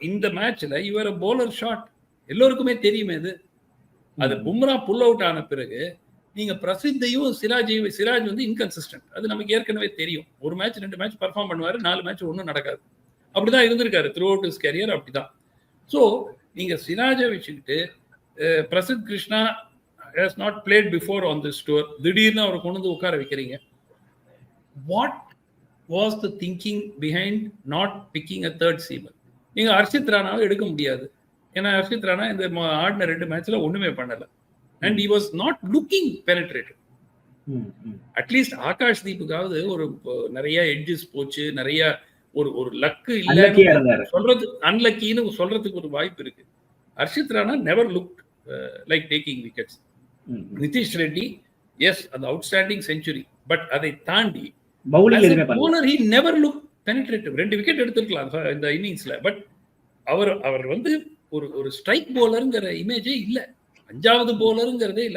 இந்த மேட்ச்ல இவர் போலர் ஷாட் எல்லோருக்குமே தெரியுமே இது. அது பும்ரா புல் அவுட் ஆன பிறகு நீங்க பிரசித்தையும் சிராஜ் வந்து இன்கன்சிஸ்டன்ட். அது நமக்கு ஏற்கனவே தெரியும். ஒரு மேட்ச் 2 மேட்ச் பெர்ஃபார்ம் பண்ணுவாரு, 4 மேட்ச் ஒன்றும் நடக்காது. அப்படிதான் இருந்திருக்காரு த்ரூ அவுட் இஸ் கேரியர். அப்படிதான். ஸோ நீங்க சிராஜை வச்சுக்கிட்டு Prasidh Krishna has not plate before on this tour, திடீர்னு அவரை கொண்டு வந்து உட்கார வைக்கிறீங்க. What was the thinking behind not picking a third seamer? நீங்க ஹர்ஷித் ராணாவை எடுக்க முடியாது. ஏன்னா ஹர்ஷித் ராணா இந்த ஆடின 2 மேட்ச்ல ஒண்ணுமே பண்ணல. And he was not looking penetrated. At least Akash தீப்புக்காவது ஒரு நிறைய எட்ஜஸ் போச்சு, நிறைய ஒரு லக்கு இல்ல சொல்றது, அன்லக்கின்னு சொல்றதுக்கு ஒரு வாய்ப்பு இருக்கு. Harshit Rana never look like taking wickets. Nitish Reddy has அந்த அவுட்ஸ்டாண்டிங் செஞ்சுரி, பட் அதை தாண்டி bowler he never looked penetrative. 2 wicket எடுத்திருக்கலாம் இந்த இன்னிங்ஸ்ல. பட் அவர் வந்து ஒரு ஸ்ட்ரைக் போலருங்கிற இமேஜே இல்ல. 5வது போலருங்கிறதே இல்ல.